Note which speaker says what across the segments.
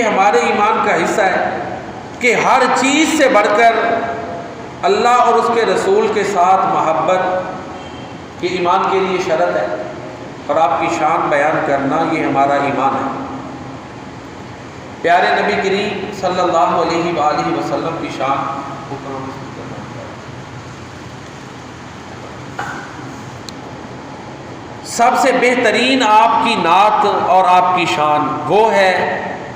Speaker 1: ہمارے ایمان کا حصہ ہے کہ ہر چیز سے بڑھ کر اللہ اور اس کے رسول کے ساتھ محبت یہ ایمان کے لیے شرط ہے، اور آپ کی شان بیان کرنا یہ ہمارا ایمان ہے۔ پیارے نبی کریم صلی اللہ علیہ وآلہ وسلم کی شان سب سے بہترین آپ کی نعت اور آپ کی شان وہ ہے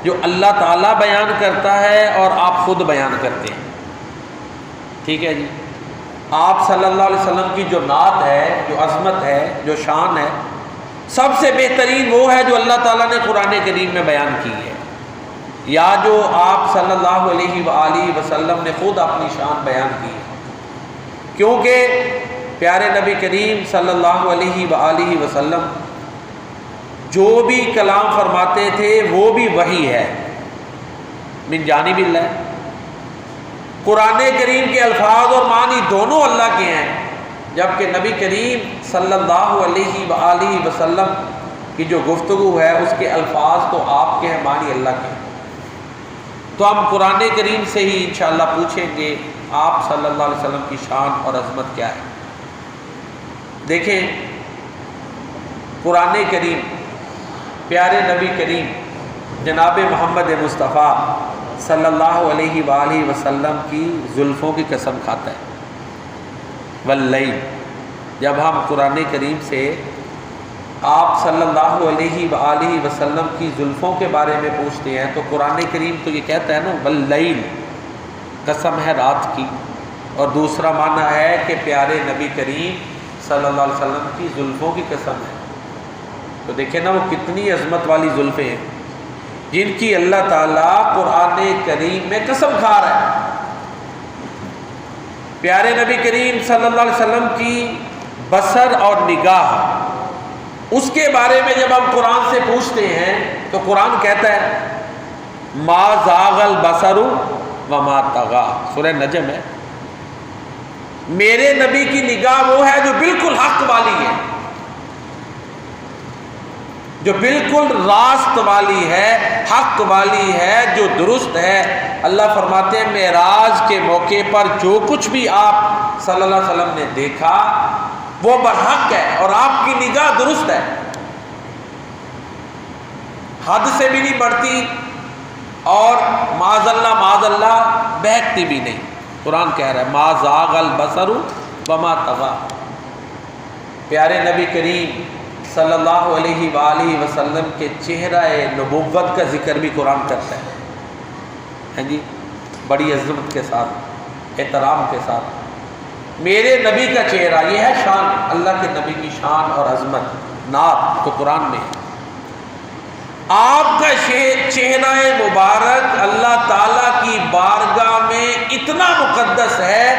Speaker 1: جو اللہ تعالیٰ بیان کرتا ہے اور آپ خود بیان کرتے ہیں۔ ٹھیک ہے جی، آپ صلی اللہ علیہ وسلم کی جو نعت ہے، جو عظمت ہے، جو شان ہے، سب سے بہترین وہ ہے جو اللہ تعالیٰ نے قرآن کریم میں بیان کی ہے، یا جو آپ صلی اللہ علیہ وآلہ وسلم نے خود اپنی شان بیان کی ہے، کیونکہ پیارے نبی کریم صلی اللہ علیہ وآلہ وسلم جو بھی کلام فرماتے تھے وہ بھی وحی ہے من جانب اللہ۔ قرآن کریم کے الفاظ اور معنی دونوں اللہ کے ہیں، جبکہ نبی کریم صلی اللہ علیہ وآلہ وسلم کی جو گفتگو ہے اس کے الفاظ تو آپ کے ہیں، معنی اللہ کے ہیں۔ تو ہم قرآن کریم سے ہی انشاءاللہ پوچھیں گے آپ صلی اللہ علیہ وسلم کی شان اور عظمت کیا ہے۔ دیکھیں قرآن کریم پیارے نبی کریم جناب محمد مصطفیٰ صلی اللہ علیہ وآلہ وسلم کی زلفوں کی قسم کھاتا ہے، واللیل۔ جب ہم قرآن کریم سے آپ صلی اللہ علیہ وآلہ وسلم کی زلفوں کے بارے میں پوچھتے ہیں تو قرآن کریم تو یہ کہتا ہے نا واللیل، قسم ہے رات کی، اور دوسرا معنی ہے کہ پیارے نبی کریم صلی اللہ علیہ وسلم کی زلفوں کی قسم ہے۔ تو دیکھیں نا وہ کتنی عظمت والی زلفیں ہیں جن کی اللہ تعالیٰ قرآن کریم میں قسم کھا رہا ہے۔ پیارے نبی کریم صلی اللہ علیہ وسلم کی بصر اور نگاہ، اس کے بارے میں جب ہم قرآن سے پوچھتے ہیں تو قرآن کہتا ہے ما زاغ البصر وما طغی، سورہ نجم ہے۔ میرے نبی کی نگاہ وہ ہے جو بالکل حق والی ہے، جو بالکل راست والی ہے، حق والی ہے، جو درست ہے۔ اللہ فرماتے ہیں معراج کے موقع پر جو کچھ بھی آپ صلی اللہ علیہ وسلم نے دیکھا وہ برحق ہے اور آپ کی نگاہ درست ہے، حد سے بھی نہیں بڑھتی اور معاذ اللہ بہکتی بھی نہیں۔ قرآن کہہ رہا ہے ما زاغ البصر وما طغی۔ پیارے نبی کریم صلی اللہ علیہ وآلہ وسلم کے چہرہ نبوت کا ذکر بھی قرآن کرتا ہے، ہیں جی، بڑی عظمت کے ساتھ، احترام کے ساتھ۔ میرے نبی کا چہرہ، یہ ہے شان، اللہ کے نبی کی شان اور عظمت، نعت تو قرآن میں ہے۔ آپ کا چہرہ مبارک اللہ تعالیٰ کی بارگاہ میں اتنا مقدس ہے،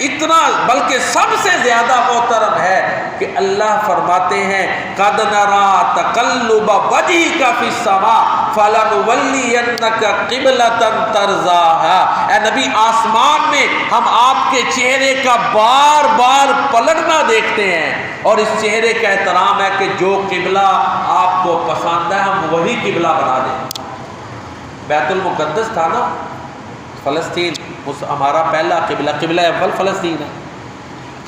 Speaker 1: اتنا بلکہ سب سے زیادہ محترم ہے کہ اللہ فرماتے ہیں قَدْ نَرَىٰ تَقَلُّبَ وَجْهِكَ فِي السَّمَاءِ فَلَنُوَلِّيَنَّكَ قِبْلَةً تَرْضَاهَا۔ اے نبی، آسمان میں ہم آپ کے چہرے کا بار بار پلٹنا دیکھتے ہیں، اور اس چہرے کا احترام ہے کہ جو قبلہ آپ کو پسند ہے ہم وہی قبلہ بنا دیں۔ بیت المقدس تھا نا، فلسطین ہمارا پہلا قبلہ اول فلسطین ہے،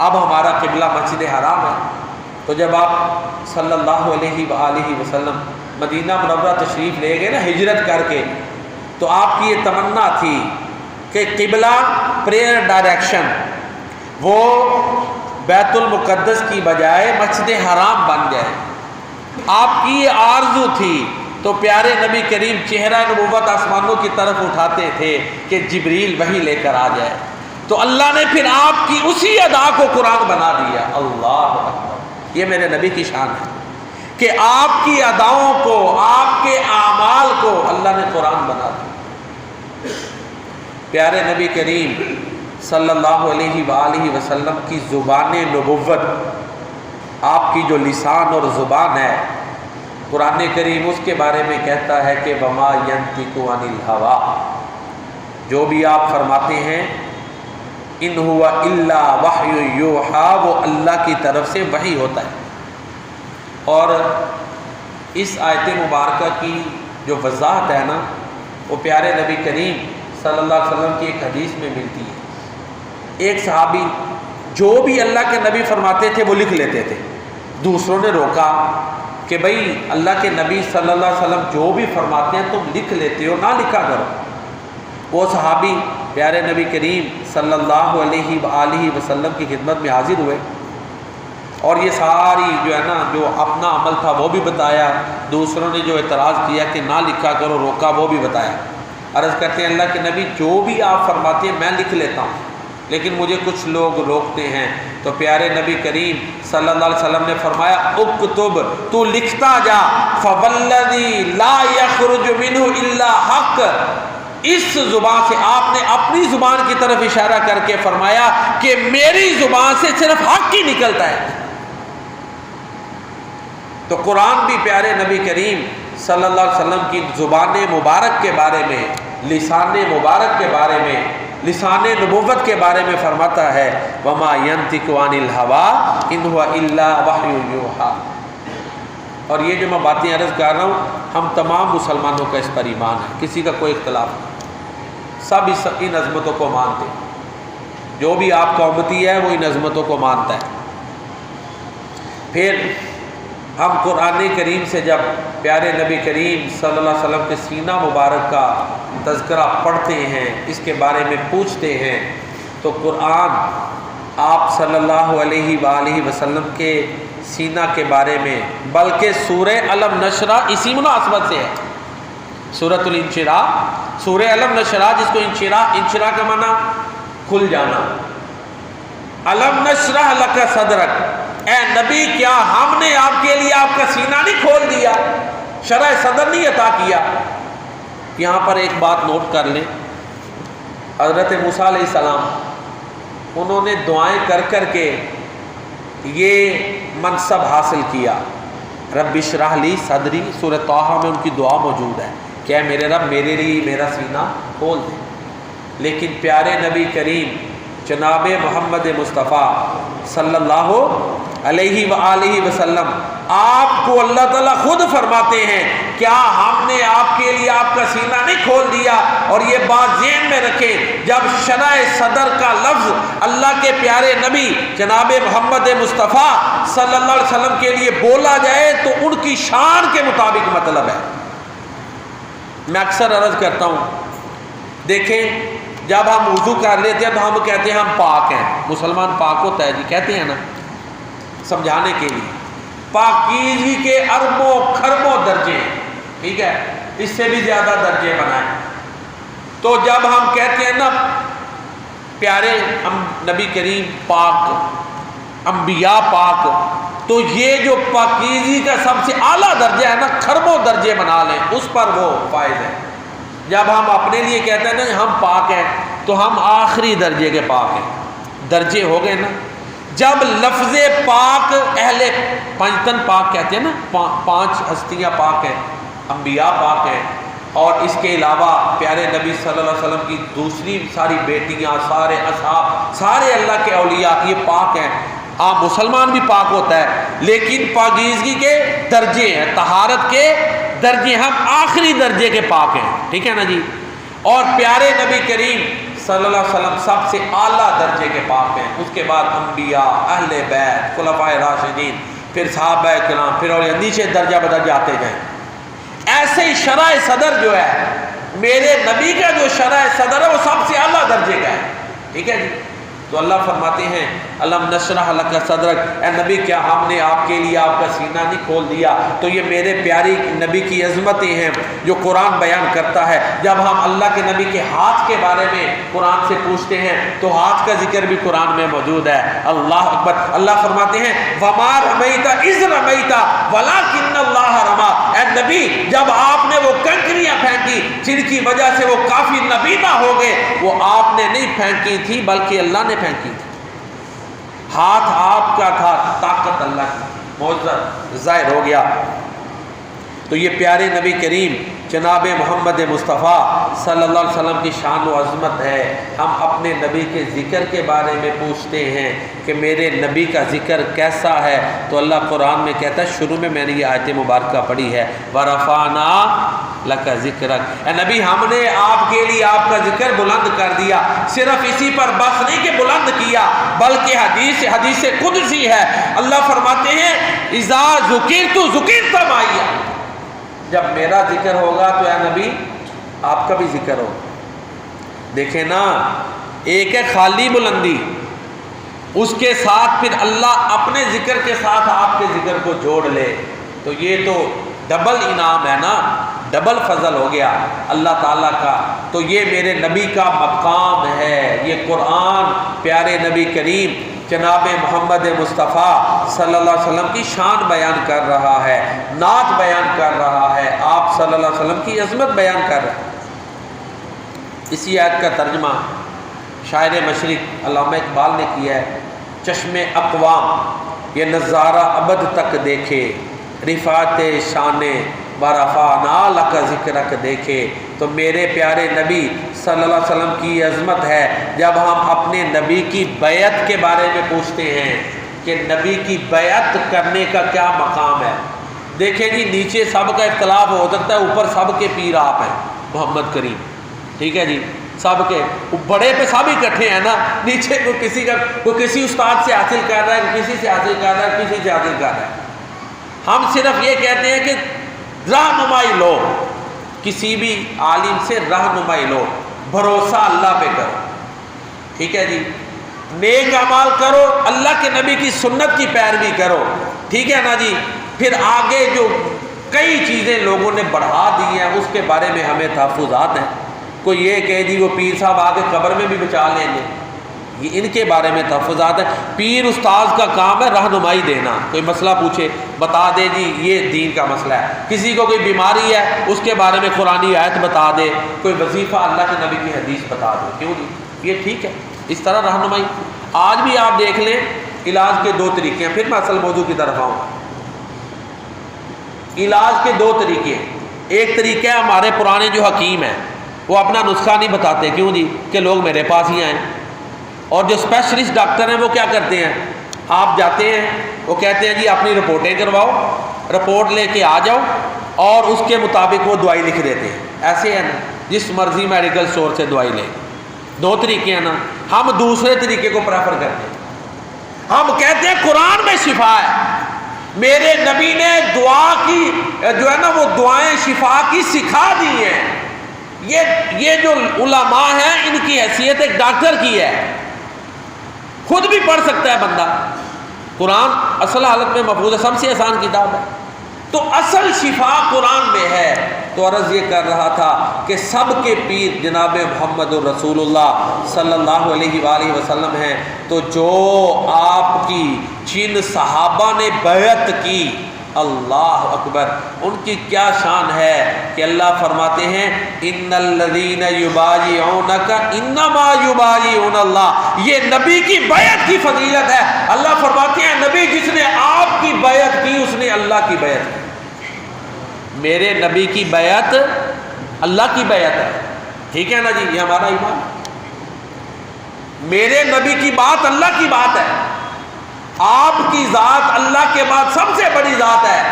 Speaker 1: اب ہمارا قبلہ مسجد حرام ہے۔ تو جب آپ صلی اللہ علیہ وآلہ وسلم مدینہ منورہ تشریف لے گئے نا ہجرت کر کے، تو آپ کی یہ تمنا تھی کہ قبلہ پریئر ڈائریکشن وہ بیت المقدس کی بجائے مسجد حرام بن جائے، آپ کی یہ آرزو تھی۔ تو پیارے نبی کریم چہرہ نبوت آسمانوں کی طرف اٹھاتے تھے کہ جبریل وحی لے کر آ جائے، تو اللہ نے پھر آپ کی اسی ادا کو قرآن بنا دیا۔ اللہ اکبر، یہ میرے نبی کی شان ہے کہ آپ کی اداؤں کو، آپ کے اعمال کو اللہ نے قرآن بنا دیا۔ پیارے نبی کریم صلی اللہ علیہ وآلہ وسلم کی زبان نبوت، آپ کی جو لسان اور زبان ہے، قرآن کریم اس کے بارے میں کہتا ہے کہ وما ینطق عن الہویٰ، جو بھی آپ فرماتے ہیں ان ہوا الا وحی یوحیٰ، وہ اللہ کی طرف سے وحی ہوتا ہے۔ اور اس آیت مبارکہ کی جو وضاحت ہے نا، وہ پیارے نبی کریم صلی اللہ علیہ وسلم کی ایک حدیث میں ملتی ہے۔ ایک صحابی جو بھی اللہ کے نبی فرماتے تھے وہ لکھ لیتے تھے، دوسروں نے روکا کہ بھائی اللہ کے نبی صلی اللہ علیہ وسلم جو بھی فرماتے ہیں تم لکھ لیتے ہو، نہ لکھا کرو۔ وہ صحابی پیارے نبی کریم صلی اللہ علیہ وآلہ وسلم کی خدمت میں حاضر ہوئے اور یہ ساری جو ہے نا جو اپنا عمل تھا وہ بھی بتایا، دوسروں نے جو اعتراض کیا کہ نہ لکھا کرو روکا وہ بھی بتایا۔ عرض کرتے ہیں اللہ کے نبی جو بھی آپ فرماتے ہیں میں لکھ لیتا ہوں، لیکن مجھے کچھ لوگ روکتے ہیں۔ تو پیارے نبی کریم صلی اللہ علیہ وسلم نے فرمایا اکتب، تو لکھتا جا، فوالذی لا یخرج منہ الا حق، اس زبان سے آپ نے اپنی زبان کی طرف اشارہ کر کے فرمایا کہ میری زبان سے صرف حق ہی نکلتا ہے۔ تو قرآن بھی پیارے نبی کریم صلی اللہ علیہ وسلم کی زبان مبارک کے بارے میں، لسان مبارک کے بارے میں، لسان نبوت کے بارے میں فرماتا ہے وما ينطق عن الهوى ان هو الا وحی یوحی۔ اور یہ جو میں باتیں عرض کر رہا ہوں ہم تمام مسلمانوں کا اس پر ایمان ہے، کسی کا کوئی اختلاف نہیں، سب ان عظمتوں کو مانتے ہیں، جو بھی آپ کا امتی ہے وہ ان عظمتوں کو مانتا ہے۔ پھر ہم قرآن کریم سے جب پیارے نبی کریم صلی اللہ علیہ وسلم کے سینہ مبارک کا تذکرہ پڑھتے ہیں، اس کے بارے میں پوچھتے ہیں، تو قرآن آپ صلی اللہ علیہ وآلہ وسلم کے سینہ کے بارے میں، بلکہ سورہ علم نشرہ اسی مناسبت سے ہے، سورۃ الانشراح، سورہ علم نشرہ جس کو انشراح کا معنی کھل جانا، علم نشرح لک صدرک، اے نبی کیا ہم نے آپ کے لیے آپ کا سینہ نہیں کھول دیا، شرح صدر نہیں عطا کیا۔ یہاں پر ایک بات نوٹ کر لیں، حضرت موسیٰ علیہ السلام انہوں نے دعائیں کر کر کے یہ منصب حاصل کیا، رب اشرح لی صدری، سورہ طٰہٰ میں ان کی دعا موجود ہے کہ اے میرے رب میرے لیے میرا سینہ کھول دے۔ لیکن پیارے نبی کریم جناب محمد مصطفیٰ صلی اللہ علیہ وآلہ وسلم آپ کو اللہ تعالیٰ خود فرماتے ہیں کیا ہم نے آپ کے لیے آپ کا سینہ نہیں کھول دیا؟ اور یہ بات ذہن میں رکھیں، جب شرح صدر کا لفظ اللہ کے پیارے نبی جناب محمد مصطفیٰ صلی اللہ علیہ وسلم کے لیے بولا جائے تو ان کی شان کے مطابق مطلب ہے۔ میں اکثر عرض کرتا ہوں، دیکھیں جب ہم وضو کر لیتے ہیں تو ہم کہتے ہیں ہم پاک ہیں، مسلمان پاک ہوتا ہے جی، کہتے ہیں نا، سمجھانے کے لیے پاکیزگی کے اربوں کھربوں درجے ہیں، ٹھیک ہے، اس سے بھی زیادہ درجے بنائیں۔ تو جب ہم کہتے ہیں نا پیارے نبی کریم پاک، انبیاء پاک، تو یہ جو پاکیزگی کا سب سے اعلیٰ درجہ ہے نا، کھربوں درجے بنا لیں، اس پر وہ فائز ہے۔ جب ہم اپنے لیے کہتے ہیں نا ہم پاک ہیں تو ہم آخری درجے کے پاک ہیں، درجے ہو گئے نا۔ جب لفظ پاک اہل پنجتن پاک کہتے ہیں نا، 5 ہستیاں پاک ہیں، انبیاء پاک ہیں، اور اس کے علاوہ پیارے نبی صلی اللہ علیہ وسلم کی دوسری ساری بیٹیاں، سارے اصحاب، سارے اللہ کے اولیاء یہ پاک ہیں۔ مسلمان بھی پاک ہوتا ہے، لیکن پاکیزگی کے درجے ہیں، طہارت کے درجے، ہم آخری درجے کے پاک ہیں، ٹھیک ہے نا جی۔ اور پیارے نبی کریم صلی اللہ علیہ وسلم سب سے اعلیٰ درجے کے پاک ہیں، اس کے بعد انبیاء، اہل بیت، خلفائے راشدین، پھر صحابہ کرام، پھر اور نیچے درجہ بدرجہ آتے جائیں۔ ایسے ہی شرح صدر جو ہے، میرے نبی کا جو شرح صدر ہے وہ سب سے اعلیٰ درجے کا ہے، ٹھیک ہے جی۔ تو اللہ فرماتے ہیں علم نشرح لک صدرک، اے نبی کیا ہم نے آپ کے لیے آپ کا سینہ نہیں کھول دیا؟ تو یہ میرے پیاری نبی کی عظمتیں ہیں جو قرآن بیان کرتا ہے۔ جب ہم اللہ کے نبی کے ہاتھ کے بارے میں قرآن سے پوچھتے ہیں تو ہاتھ کا ذکر بھی قرآن میں موجود ہے، اللہ اکبر۔ اللہ فرماتے ہیں وما رمیت اذ رمیت ولکن اللہ رمی، اے نبی جب آپ نے وہ کنکریاں پھینکی جن کی وجہ سے وہ کافی نبینا ہو گئے، وہ آپ نے نہیں پھینکی تھی بلکہ اللہ نے پھینکی تھی۔ ہاتھ آپ کا تھا، طاقت اللہ کی، معجزہ ظاہر ہو گیا۔ تو یہ پیارے نبی کریم جناب محمد مصطفیٰ صلی اللہ علیہ وسلم کی شان و عظمت ہے۔ ہم اپنے نبی کے ذکر کے بارے میں پوچھتے ہیں کہ میرے نبی کا ذکر کیسا ہے، تو اللہ قرآن میں کہتا ہے، شروع میں نے یہ آیت مبارکہ پڑھی ہے، وَرَفَعْنَا لک ذکرک، اے نبی ہم نے آپ کے لیے آپ کا ذکر بلند کر دیا۔ صرف اسی پر بس نہیں کہ بلند کیا، بلکہ حدیث قدسی ہے، اللہ فرماتے ہیں اذا ذکرت ذکرت معی، جب میرا ذکر ہوگا تو اے نبی آپ کا بھی ذکر ہوگا۔ دیکھیں نا، ایک ہے خالی بلندی، اس کے ساتھ پھر اللہ اپنے ذکر کے ساتھ آپ کے ذکر کو جوڑ لے، تو یہ تو ڈبل انعام ہے نا، ڈبل فضل ہو گیا اللہ تعالیٰ کا۔ تو یہ میرے نبی کا مقام ہے، یہ قرآن پیارے نبی کریم جناب محمد مصطفیٰ صلی اللہ علیہ وسلم کی شان بیان کر رہا ہے، نعت بیان کر رہا ہے، آپ صلی اللہ علیہ وسلم کی عظمت بیان کر رہا ہے۔ اسی آیت کا ترجمہ شاعر مشرق علامہ اقبال نے کیا ہے، چشم اقوام یہ نظارہ ابد تک دیکھے، رفعت شان برفعنا لک ذکرک دیکھے۔ تو میرے پیارے نبی صلی اللہ علیہ وسلم کی عظمت ہے جب ہم اپنے نبی کی بیعت کے بارے میں پوچھتے ہیں کہ نبی کی بیعت کرنے کا کیا مقام ہے۔ دیکھیں جی، نیچے سب کا اختلاف ہو سکتا ہے، اوپر سب کے پیر آپ ہیں محمد کریم، ٹھیک ہے جی، سب کے بڑے پہ سب اکٹھے ہیں نا، نیچے کوئی کسی استاد سے حاصل کر رہا ہے، کسی سے حاصل کر رہا ہے، کسی سے حاصل کر رہا ہے۔ ہم صرف یہ کہتے ہیں کہ رہنمائی لو، کسی بھی عالم سے رہنمائی لو، بھروسہ اللہ پہ کرو، ٹھیک ہے جی، نیک اعمال کرو، اللہ کے نبی کی سنت کی پیروی کرو، ٹھیک ہے نا جی۔ پھر آگے جو کئی چیزیں لوگوں نے بڑھا دی ہیں اس کے بارے میں ہمیں تحفظات ہیں۔ کوئی یہ کہ جی وہ پیر صاحب آگے قبر میں بھی بچا لیں گے، یہ ان کے بارے میں تحفظات ہیں۔ پیر استاذ کا کام ہے رہنمائی دینا، کوئی مسئلہ پوچھے بتا دے جی یہ دین کا مسئلہ ہے، کسی کو کوئی بیماری ہے اس کے بارے میں قرآنی آیت بتا دے، کوئی وظیفہ اللہ کے نبی کی حدیث بتا دے، کیوں جی، یہ ٹھیک ہے، اس طرح رہنمائی۔ آج بھی آپ دیکھ لیں علاج کے دو طریقے ہیں، پھر میں اصل موضوع کی طرف آؤں گا۔ علاج کے دو طریقے ہیں، ایک طریقہ ہے ہمارے پرانے جو حکیم ہیں وہ اپنا نسخہ نہیں بتاتے، کیوں جی، کہ لوگ میرے پاس ہی آئیں، اور جو اسپیشلسٹ ڈاکٹر ہیں وہ کیا کرتے ہیں، آپ جاتے ہیں وہ کہتے ہیں جی اپنی رپورٹیں کرواؤ، رپورٹ لے کے آ جاؤ، اور اس کے مطابق وہ دوائی لکھ دیتے ہیں، ایسے ہے نا، جس مرضی میڈیکل اسٹور سے دوائی لیں۔ دو طریقے ہیں نا، ہم دوسرے طریقے کو پریفر کرتے ہیں، ہم کہتے ہیں قرآن میں شفا ہے، میرے نبی نے دعا کی جو ہے نا وہ دعائیں شفا کی سکھا دی ہیں۔ یہ جو علماء ہیں ان کی حیثیت ایک ڈاکٹر کی ہے، خود بھی پڑھ سکتا ہے بندہ، قرآن اصل حالت میں محفوظ ہے، سب سے آسان کتاب ہے، تو اصل شفا قرآن میں ہے۔ تو عرض یہ کر رہا تھا کہ سب کے پیر جناب محمد الرسول اللہ صلی اللہ علیہ وآلہ وسلم ہیں، تو جو آپ کی جن صحابہ نے بیعت کی، اللہ اکبر، ان کی کیا شان ہے کہ اللہ فرماتے ہیں ان الذین یبایعونک انما یبایعون اللہ، یہ نبی کی بیعت کی فضیلت ہے۔ اللہ فرماتے ہیں نبی جس نے آپ کی بیعت کی اس نے اللہ کی بیعت کی، میرے نبی کی بیعت اللہ کی بیعت ہے، ٹھیک ہے نا جی، یہ ہمارا ایمان، میرے نبی کی بات اللہ کی بات ہے، آپ کی ذات اللہ کے بعد سب سے بڑی ذات ہے،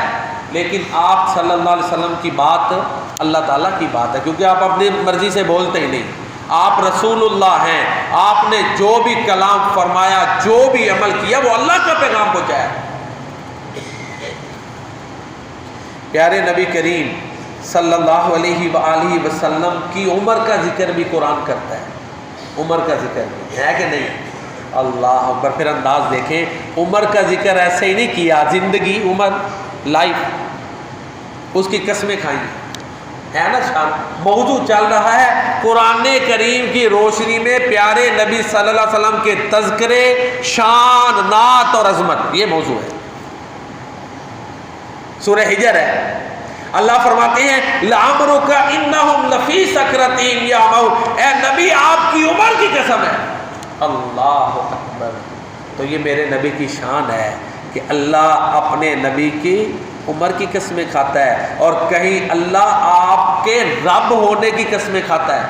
Speaker 1: لیکن آپ صلی اللہ علیہ وسلم کی بات اللہ تعالیٰ کی بات ہے، کیونکہ آپ اپنی مرضی سے بولتے ہی نہیں، آپ رسول اللہ ہیں، آپ نے جو بھی کلام فرمایا، جو بھی عمل کیا وہ اللہ کا پیغام پہنچایا۔ پیارے نبی کریم صلی اللہ علیہ وآلہ وسلم کی عمر کا ذکر بھی قرآن کرتا ہے، عمر کا ذکر بھی ہے کہ نہیں؟ اللہ اکبر، پھر انداز دیکھیں، عمر کا ذکر ایسے ہی نہیں کیا، زندگی، عمر، لائف، اس کی قسمیں کھائیں ہے نا، شان موضوع چل رہا ہے قرآن کریم کی روشنی میں پیارے نبی صلی اللہ علیہ وسلم کے تذکرے، شان، نعت اور عظمت، یہ موضوع ہے، سورہ حجر ہے۔ اللہ فرماتے ہیں لعمرک انہم لفی سکرتہم یعمہون، اے نبی آپ کی عمر کی قسم ہے، اللہ اکبر۔ تو یہ میرے نبی کی شان ہے کہ اللہ اپنے نبی کی عمر کی قسمیں کھاتا ہے، اور کہیں اللہ آپ کے رب ہونے کی قسمیں کھاتا ہے،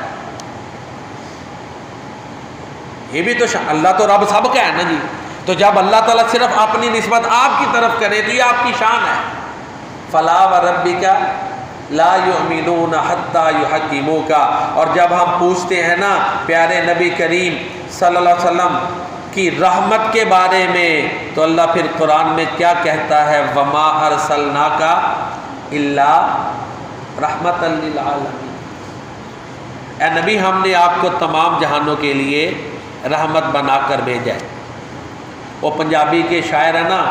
Speaker 1: یہ بھی تو اللہ تو رب سب کا ہے نا جی، تو جب اللہ تعالیٰ صرف اپنی نسبت آپ کی طرف کرے تو یہ آپ کی شان ہے۔ فلا وربک لا یؤمنون حتی یحکموک، اور جب ہم پوچھتے ہیں نا پیارے نبی کریم صلی اللہ علیہ وسلم کی رحمت کے بارے میں، تو اللہ پھر قرآن میں کیا کہتا ہے؟ وما ارسلناک الا رحمۃ للعالمین، اے نبی ہم نے آپ کو تمام جہانوں کے لیے رحمت بنا کر بھیجا ہے۔ وہ پنجابی کے شاعر ہیں نا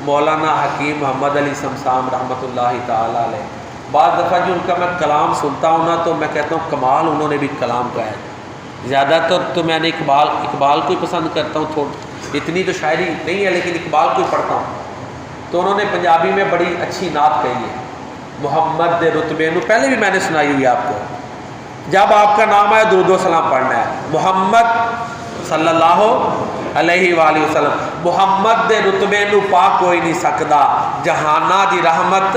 Speaker 1: مولانا حکیم محمد علی شمسام رحمۃ اللہ تعالی علیہ، بعض دفعہ جو ان کا میں کلام سنتا ہوں نا تو میں کہتا ہوں کمال انہوں نے بھی کلام کہا ہے۔ زیادہ تر تو میں نے اقبال کو ہی پسند کرتا ہوں، اتنی تو شاعری نہیں ہے لیکن اقبال کو ہی پڑھتا ہوں۔ تو انہوں نے پنجابی میں بڑی اچھی نعت کہی ہے، محمد دے رتبے نو، پہلے بھی میں نے سنائی ہوئی آپ کو، جب آپ کا نام آئے درود و سلام پڑھنا ہے، محمد صلی اللہ علیہ وآلہ وسلم، محمد دے رتبے نو پا کوئی نہیں سکدا، جہانا دی رحمت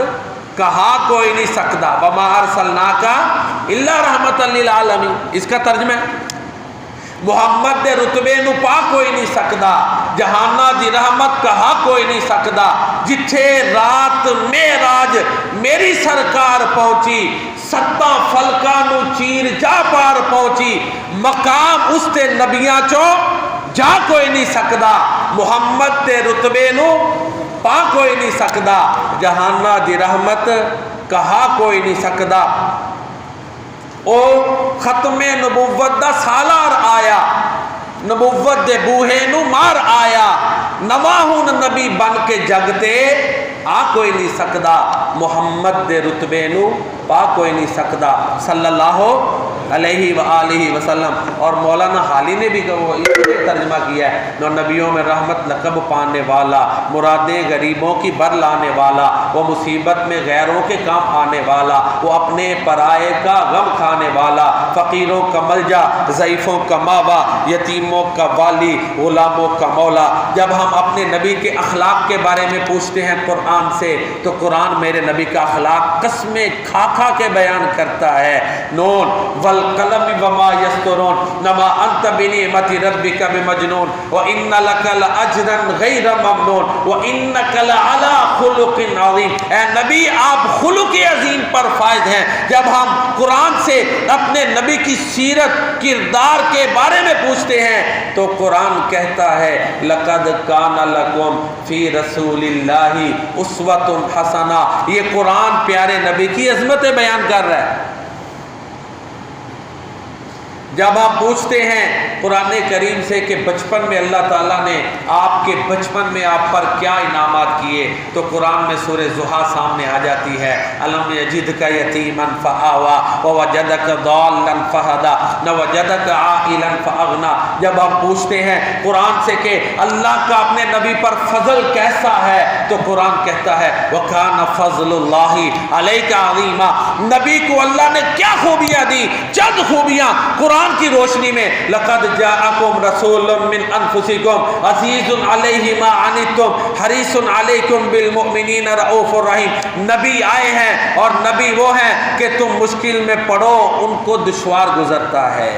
Speaker 1: کہا کوئی نہیں سکدا، وما ارسلناک الا رحمۃ للعالمین، اس کا ترجمہ ہے محمد دے رتبے نو پا کوئی نہیں سکدا، جہانا دی رحمت کہا کوئی نہیں سکدا، جتھے رات معراج میری سرکار پہنچی، ستاں فلکاں نو چیر جا پار پہنچی، مقام اس تے نبیاں چو جا کوئی نہیں سکدا، محمد دے رتبے نو پا کوئی نہیں سکدا، جہانا دی رحمت کہا کوئی نہیں سکدا۔ او ختم نبوت دا سالار آیا، نبوت دے بوہے نو مار آیا، نواں ہن نبی بن کے جگ تے آ کوئی نہیں سکدا، محمد دے رتبے نو پا کوئی نہیں سکدا صلی اللہ علیہ وآلہ وسلم۔ اور مولانا حالی نے بھی ترجمہ کیا ہے، نو نبیوں میں رحمت لقب پانے والا، مرادیں غریبوں کی بر لانے والا، وہ مصیبت میں غیروں کے کام آنے والا، وہ اپنے پرائے کا غم کھانے والا، فقیروں کا ملجا، ضعیفوں کا ماوا، یتیموں کا والی، غلاموں کا مولا۔ جب ہم اپنے نبی کے اخلاق کے بارے میں پوچھتے ہیں قرآن سے، تو قرآن میرے نبی کا اخلاق قسمیں کھا کھا کے بیان کرتا ہے، نون والقلم وما یسطرون نما انت بنعمت ربک بمجنون وان لک لاجرا غیر ممنون وانک لعلی خلق عظیم، اے نبی آپ خلق عظیم پر فائز ہیں۔ جب ہم قرآن سے اپنے نبی کی سیرت کردار کے بارے میں پوچھتے ہیں تو قرآن کہتا ہے لقد کان لکم فی رسول اللہ اسوۃ حسنہ، یہ قرآن پیارے نبی کی عظمتیں بیان کر رہا ہے۔ جب آپ پوچھتے ہیں قرآن کریم سے کہ بچپن میں اللہ تعالیٰ نے آپ کے بچپن میں آپ پر کیا انعامات کیے، تو قرآن میں سورہ ضحیٰ سامنے آ جاتی ہے، الم یجدک یتیما فآویٰ ووجدک ضالا فہدیٰ ووجدک عائلا فاغنیٰ۔ جب ہم پوچھتے ہیں قرآن سے کہ اللہ کا اپنے نبی پر فضل کیسا ہے، تو قرآن کہتا ہے وکان فضل اللہ علیک عظیما، نبی کو اللہ نے کیا خوبیاں دی، چند خوبیاں قرآن کی روشنی میں، لقد جاءکم رسول من انفسکم عزیز علیہ ما عنتم حریص علیکم بالمؤمنین رؤوف الرحیم، نبی آئے ہیں اور نبی وہ ہیں کہ تم مشکل میں پڑو ان کو دشوار گزرتا ہے،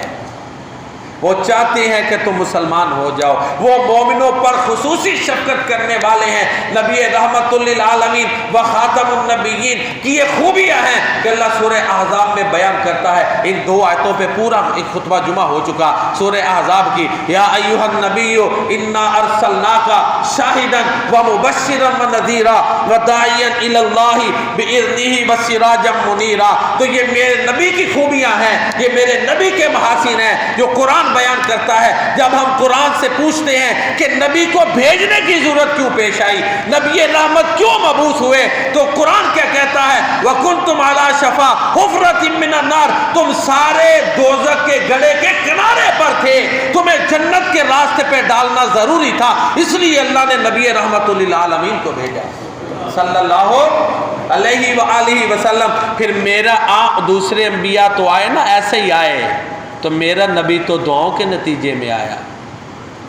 Speaker 1: وہ چاہتے ہیں کہ تم مسلمان ہو جاؤ، وہ مومنوں پر خصوصی شفقت کرنے والے ہیں، نبی رحمت للعالمین و خاتم النبیین کی یہ خوبیاں ہیں کہ اللہ سورہ احزاب میں بیان کرتا ہے۔ ان دو آیتوں پہ پورا ایک خطبہ جمعہ ہو چکا سورہ احزاب کی، یا ایھا النبی انا ارسلناک شاہدا ومبشرا ونذیرا وداعیا الی اللہ باذنہ وسراجا منیرا۔ تو یہ میرے نبی کی خوبیاں ہیں، یہ میرے نبی کے محاسن ہیں جو قرآن بیان کرتا ہے۔ جب ہم قرآن سے پوچھتے ہیں کہ نبی کو بھیجنے کی ضرورت کیوں پیش آئی، نبی رحمت کیوں مبعوث ہوئے، تو قرآن کیا کہتا ہے وَكُنْتُمْ عَلَى شَفَا حُفْرَةٍ مِّنَ النَّارِ، تم سارے دوزخ کے گڑھے کے کنارے پر تھے، تمہیں جنت کے راستے پہ ڈالنا ضروری تھا، اس لیے اللہ نے نبی رحمت للعالمین کو بھیجا صلی اللہ علیہ وآلہ وسلم۔ پھر میرا دوسرے انبیاء تو آئے نا ایسے ہی آئے، تو میرا نبی تو دعاؤں کے نتیجے میں آیا،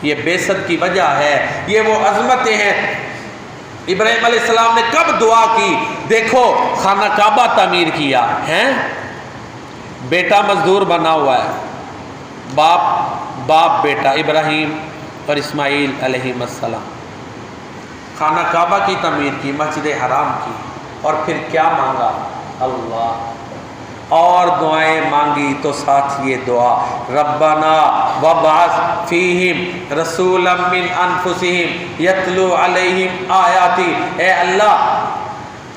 Speaker 1: یہ بعثت کی وجہ ہے، یہ وہ عظمتیں ہیں۔ ابراہیم علیہ السلام نے کب دعا کی، دیکھو خانہ کعبہ تعمیر کیا ہے، بیٹا مزدور بنا ہوا ہے، باپ بیٹا ابراہیم اور اسماعیل علیہ السلام، خانہ کعبہ کی تعمیر کی، مسجد حرام کی، اور پھر کیا مانگا اللہ، اور دعائیں مانگی تو ساتھ یہ دعا، ربنا وابعث فیہم رسولا من انفسہم یتلو علیہم آیاتی، اے اللہ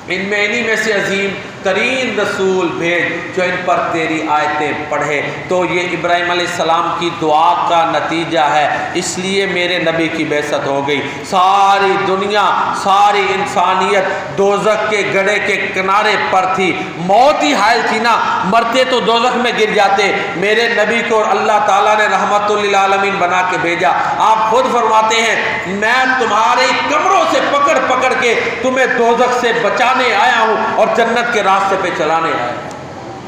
Speaker 1: ان میں انہی میں سے عظیم ترین رسول بھیج جو ان پر تیری آیتیں پڑھے۔ تو یہ ابراہیم علیہ السلام کی دعا کا نتیجہ ہے، اس لیے میرے نبی کی بعثت ہو گئی۔ ساری دنیا، ساری انسانیت دوزخ کے گڑھے کے کنارے پر تھی، موت ہی حائل تھی نا، مرتے تو دوزخ میں گر جاتے۔ میرے نبی کو اللہ تعالیٰ نے رحمت للعالمین بنا کے بھیجا۔ آپ خود فرماتے ہیں میں تمہارے کمروں سے پکڑ پکڑ کے تمہیں دوزخ سے بچانے آیا ہوں اور جنت کے راستے پہ چلانے آیا ہوں۔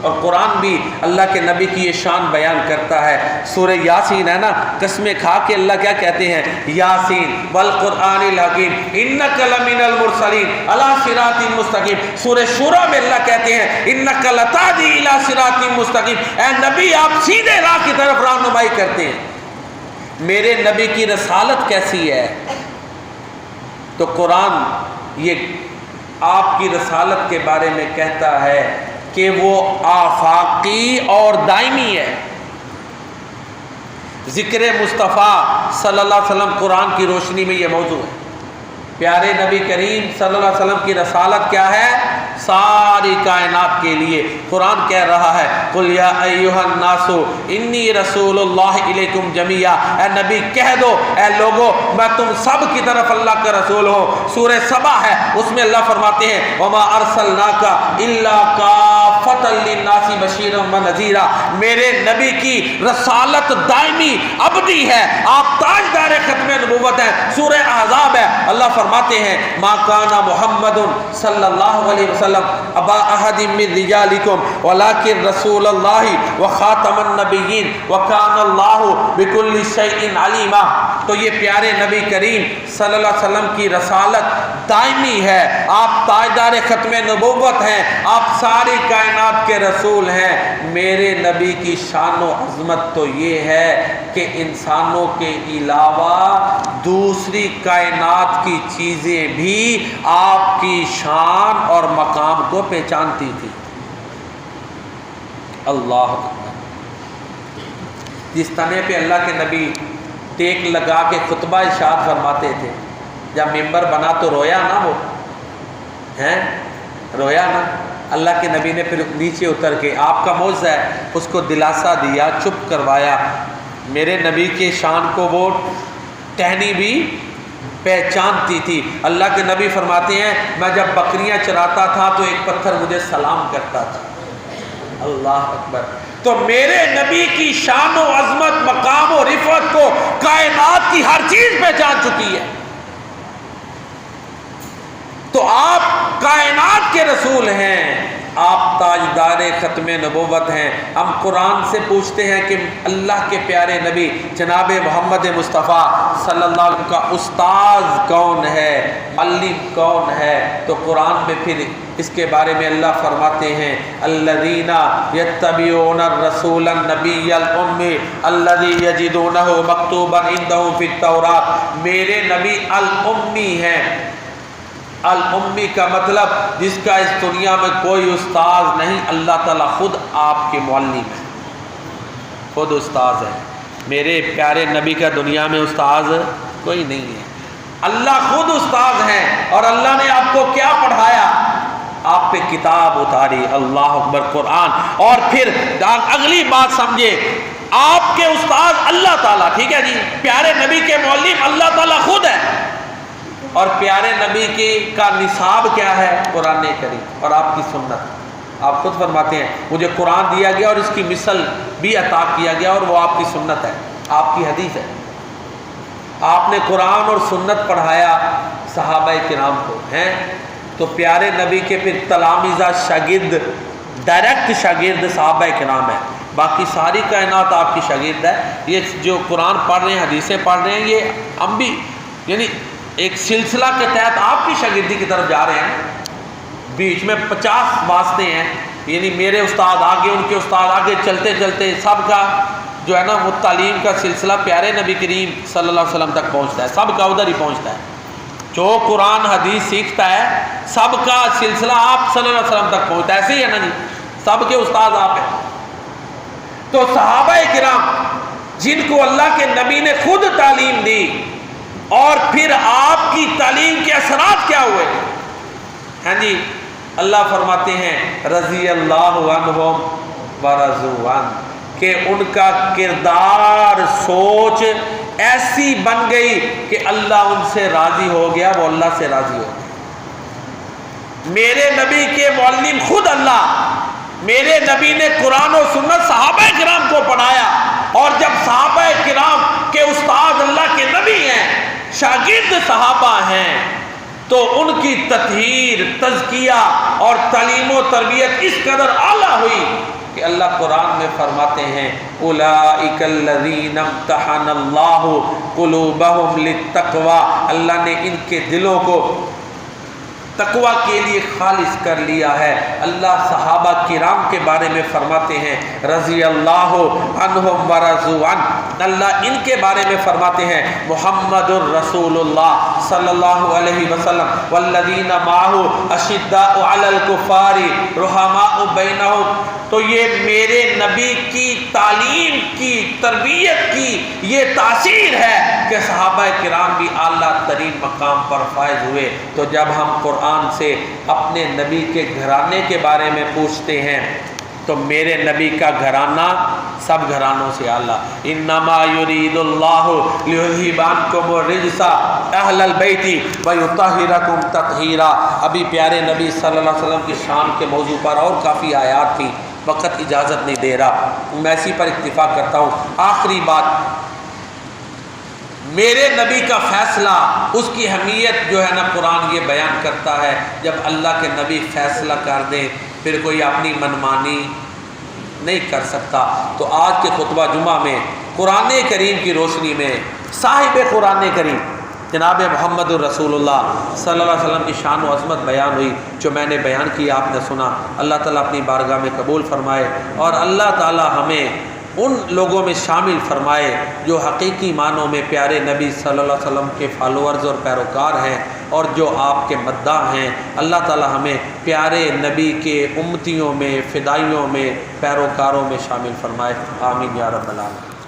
Speaker 1: اور قرآن بھی اللہ کے نبی کی یہ شان بیان کرتا ہے۔ سورہ یاسین ہے نا، قسمیں کھا کے اللہ کیا کہتے ہیں، یاسین والقرآن الحکیم انک لمن المرسلین علی صراط مستقیم۔ سورہ شورى میں اللہ کہتے ہیں انک لتہدی الی صراط مستقیم، اے نبی آپ سیدھے راہ کی طرف رہنمائی کرتے ہیں۔ میرے نبی کی رسالت کیسی ہے؟ تو قرآن یہ آپ کی رسالت کے بارے میں کہتا ہے کہ وہ آفاقی اور دائمی ہے۔ ذکر مصطفیٰ صلی اللہ علیہ وسلم قرآن کی روشنی میں یہ موضوع ہے۔ پیارے نبی کریم صلی اللہ علیہ وسلم کی رسالت کیا ہے؟ ساری کائنات کے لیے۔ قرآن کہہ رہا ہے قل یا ایھا الناس انی رسول اللہ الیکم جمیعا، اے نبی کہہ دو اے لوگو میں تم سب کی طرف اللہ کا رسول ہوں۔ سورہ سبا ہے، اس میں اللہ فرماتے ہیں وما ارسلناک الا کافۃ للناس بشیرا ونذیرا، میرے نبی کی رسالت دائمی ابدی ہے، آپ تاجدار ختم نبوت ہیں۔ سورہ احزاب ہے، اللہ فرماتے ہیں ما کان محمد صلی اللہ علیہ وسلم ابا احد من رجالکم ولکن رسول اللہ وخاتم النبیین وکان اللہ بکل شیء علیما۔ تو یہ پیارے نبی کریم صلی اللہ علیہ وسلم کی رسالت دائمی ہے، آپ تاجدار ختم نبوت ہیں، آپ ساری کائنات کے رسول ہیں۔ میرے نبی کی شان و عظمت تو یہ ہے کہ انسانوں کے علاوہ دوسری کائنات کی چیزیں بھی آپ کی شان اور مقام کو پہچانتی تھی۔ اللہ اکبر۔ جس تنے پہ اللہ کے نبی ٹیک لگا کے خطبہ ارشاد فرماتے تھے، جب ممبر بنا تو رویا نا، وہ ہیں رویا نا۔ اللہ کے نبی نے پھر نیچے اتر کے آپ کا معجزہ ہے اس کو دلاسا دیا، چپ کروایا۔ میرے نبی کے شان کو وہ ٹہنی بھی پہچانتی تھی۔ اللہ کے نبی فرماتے ہیں میں جب بکریاں چراتا تھا تو ایک پتھر مجھے سلام کرتا تھا۔ اللہ اکبر۔ تو میرے نبی کی شان و عظمت، مقام و رفعت کو کائنات کی ہر چیز پہچان چکی ہے۔ تو آپ کائنات کے رسول ہیں، آپ تاجدار ختم نبوت ہیں۔ ہم قرآن سے پوچھتے ہیں کہ اللہ کے پیارے نبی جناب محمد مصطفیٰ صلی اللہ علیہ وسلم کا استاذ کون ہے، معلم کون ہے؟ تو قرآن میں پھر اس کے بارے میں اللہ فرماتے ہیں الذین یتبعون الرسول النبی الأمی الذی یجدونہ مکتوبا عندہم فی التوراۃ، میرے نبی الأمی ہیں۔ الامی کا مطلب جس کا اس دنیا میں کوئی استاذ نہیں، اللہ تعالیٰ خود آپ کے معلم ہے، خود استاذ ہے۔ میرے پیارے نبی کا دنیا میں استاذ کوئی نہیں ہے، اللہ خود استاذ ہیں۔ اور اللہ نے آپ کو کیا پڑھایا؟ آپ پہ کتاب اتاری، اللہ اکبر، قرآن۔ اور پھر اگلی بات سمجھے، آپ کے استاذ اللہ تعالیٰ، ٹھیک ہے جی، پیارے نبی کے معلم اللہ تعالیٰ خود ہے۔ اور پیارے نبی کی کا نصاب کیا ہے؟ قرآن کریم اور آپ کی سنت۔ آپ خود فرماتے ہیں مجھے قرآن دیا گیا اور اس کی مثل بھی عطا کیا گیا اور وہ آپ کی سنت ہے، آپ کی حدیث ہے۔ آپ نے قرآن اور سنت پڑھایا صحابہ کرام کو ہیں، تو پیارے نبی کے پھر تلامذہ شاگرد، ڈائریکٹ شاگرد صحابہ کرام ہیں، باقی ساری کائنات آپ کی شاگرد ہے۔ یہ جو قرآن پڑھ رہے ہیں، حدیثیں پڑھ رہے ہیں، یہ ہم بھی یعنی ایک سلسلہ کے تحت آپ کی شاگردی کی طرف جا رہے ہیں۔ بیچ میں 50 واسطے ہیں، یعنی میرے استاد آگے، ان کے استاد آگے، چلتے چلتے سب کا جو ہے نا وہ تعلیم کا سلسلہ پیارے نبی کریم صلی اللہ علیہ وسلم تک پہنچتا ہے، سب کا ادھر ہی پہنچتا ہے۔ جو قرآن حدیث سیکھتا ہے سب کا سلسلہ آپ صلی اللہ علیہ وسلم تک پہنچتا ہے، ایسے ہی ہے نا جی، سب کے استاد آپ ہیں۔ تو صحابہ کرام جن کو اللہ کے نبی نے خود تعلیم دی، اور پھر آپ کی تعلیم کے اثرات کیا ہوئے، ہاں جی، اللہ فرماتے ہیں رضی اللہ عنہم ورضوا عنہ، کہ ان کا کردار سوچ ایسی بن گئی کہ اللہ ان سے راضی ہو گیا، وہ اللہ سے راضی ہو گیا۔ میرے نبی کے معلم خود اللہ، میرے نبی نے قرآن و سنت صحابہ کرام کو پڑھایا، اور جب صحابہ کرام کے استاد اللہ کے نبی ہیں، شاگرد صحابہ ہیں، تو ان کی تطہیر، تزکیہ اور تعلیم و تربیت اس قدر اعلیٰ ہوئی کہ اللہ قرآن میں فرماتے ہیں اولئک الذین امتحن اللہ قلوبہم للتقوی، اللہ نے ان کے دلوں کو تقوی کے لیے خالص کر لیا ہے۔ اللہ صحابہ کرام کے بارے میں فرماتے ہیں رضی اللہ عنہم ورضوا عنہ، اللہ ان کے بارے میں فرماتے ہیں محمد الرسول اللہ صلی اللہ علیہ وسلم والذین معہ اشداء علی الکفار رحماء بینہم۔ تو یہ میرے نبی کی تعلیم کی، تربیت کی یہ تاثیر ہے کہ صحابہ کرام بھی اعلیٰ ترین مقام پر فائز ہوئے۔ تو جب ہم قرآن سے اپنے نبی کے گھرانے کے بارے میں پوچھتے ہیں تو میرے نبی کا گھرانہ سب گھرانوں سے اعلیٰ، انما یرید اللہ لیذھب عنکم الرجس اہل البیت ویطہرکم تطہیرا۔ ابھی پیارے نبی صلی اللہ علیہ وسلم کی شان کے موضوع پر اور کافی آیات تھی، وقت اجازت نہیں دے رہا، میں اسی پر اکتفا کرتا ہوں۔ آخری بات، میرے نبی کا فیصلہ، اس کی اہمیت جو ہے نا قرآن یہ بیان کرتا ہے، جب اللہ کے نبی فیصلہ کر دیں پھر کوئی اپنی منمانی نہیں کر سکتا۔ تو آج کے خطبہ جمعہ میں قرآن کریم کی روشنی میں صاحب قرآن کریم جناب محمد الرسول اللہ صلی اللہ علیہ وسلم کی شان و عظمت بیان ہوئی، جو میں نے بیان کیا آپ نے سنا۔ اللہ تعالیٰ اپنی بارگاہ میں قبول فرمائے، اور اللہ تعالیٰ ہمیں ان لوگوں میں شامل فرمائے جو حقیقی معنوں میں پیارے نبی صلی اللہ علیہ وسلم کے فالوورز اور پیروکار ہیں، اور جو آپ کے مداح ہیں۔ اللہ تعالیٰ ہمیں پیارے نبی کے امتیوں میں، فدائیوں میں، پیروکاروں میں شامل فرمائے، آمین یا رب العالمین۔